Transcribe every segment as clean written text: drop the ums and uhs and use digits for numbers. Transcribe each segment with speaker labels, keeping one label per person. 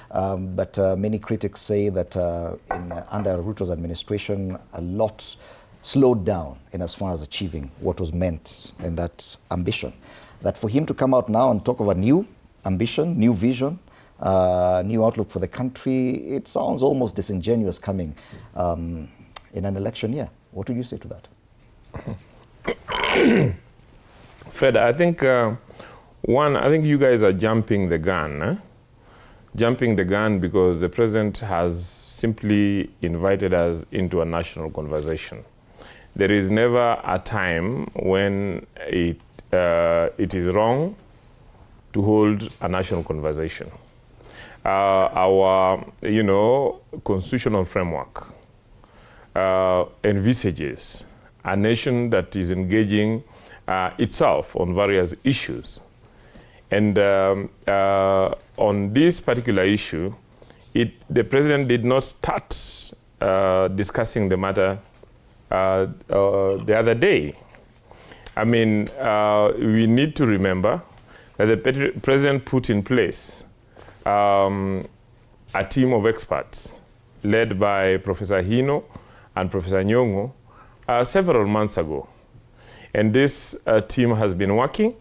Speaker 1: But many critics say that under Ruto's administration, a lot slowed down in as far as achieving what was meant in that ambition. That for him to come out now and talk of a new ambition, new vision, new outlook for the country, it sounds almost disingenuous coming in an election year. What would you say to that?
Speaker 2: Fred, I think, I think you guys are jumping the gun. Jumping the gun because the president has simply invited us into a national conversation. There is never a time when it is wrong to hold a national conversation. Our, constitutional framework envisages a nation that is engaging itself on various issues. And on this particular issue, the president did not start discussing the matter the other day. I mean, we need to remember that the president put in place a team of experts led by Professor Hino and Professor Nyongo several months ago. And this team has been working.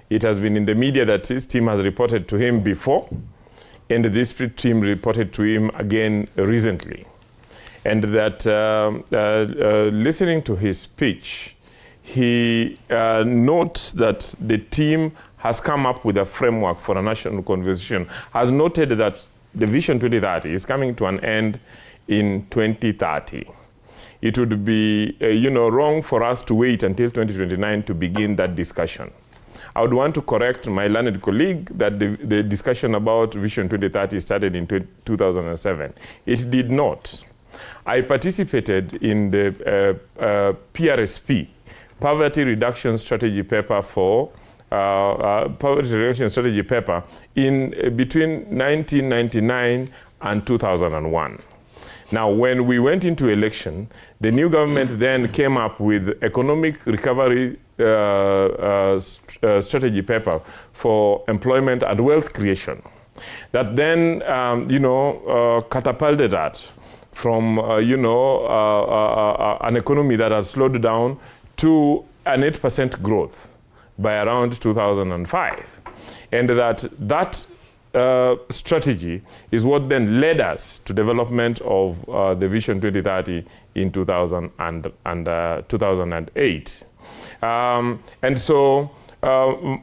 Speaker 2: It has been in the media that this team has reported to him before, and this team reported to him again recently. And that listening to his speech, he notes that the team has come up with a framework for a national conversation, has noted that the Vision 2030 is coming to an end in 2030. It would be wrong for us to wait until 2029 to begin that discussion. I would want to correct my learned colleague that the discussion about Vision 2030 started in 2007. It did not. I participated in the PRSP, Poverty Reduction Strategy paper for Poverty Reduction Strategy paper in between 1999 and 2001. Now, when we went into election, the new government then came up with economic recovery strategy paper for employment and wealth creation. That then, catapulted that from, an economy that had slowed down to an 8% growth by around 2005. And that strategy is what then led us to development of the Vision 2030 in 2008. And so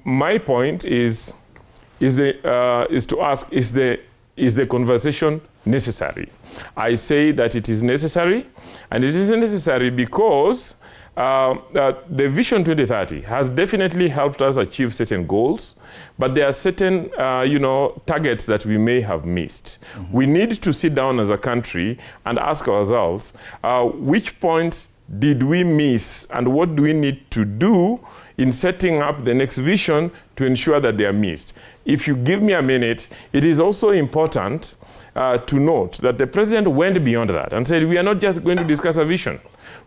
Speaker 2: my point is to ask, is the conversation necessary? I say that it is necessary, and it is necessary because the Vision 2030 has definitely helped us achieve certain goals, but there are certain, targets that we may have missed. Mm-hmm. We need to sit down as a country and ask ourselves, which points did we miss, and what do we need to do in setting up the next vision to ensure that they are missed? If you give me a minute, it is also important to note that the president went beyond that and said, we are not just going to discuss a vision.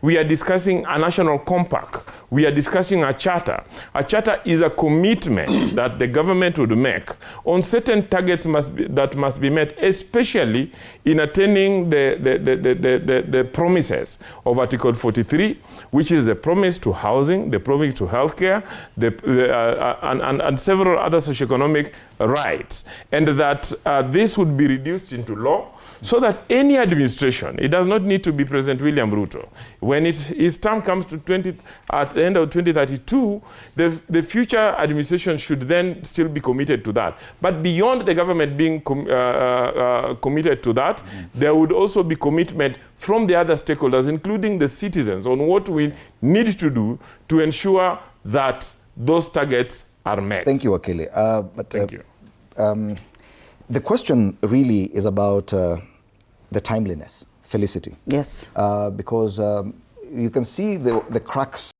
Speaker 2: We are discussing a national compact. We are discussing a charter. A charter is a commitment that the government would make on certain targets that must be met, especially in attaining the promises of Article 43, which is the promise to housing, the promise to healthcare, and several other socioeconomic rights. And that this would be reduced into law, so that any administration, it does not need to be President William Ruto. When his term comes to at the end of 2032, the future administration should then still be committed to that. But beyond the government being committed to that, there would also be commitment from the other stakeholders, including the citizens, on what we need to do to ensure that those targets are met.
Speaker 1: Thank you, Akili.
Speaker 2: Thank you.
Speaker 1: The question really is about the timeliness, Felicity.
Speaker 3: Yes.
Speaker 1: Because you can see the cracks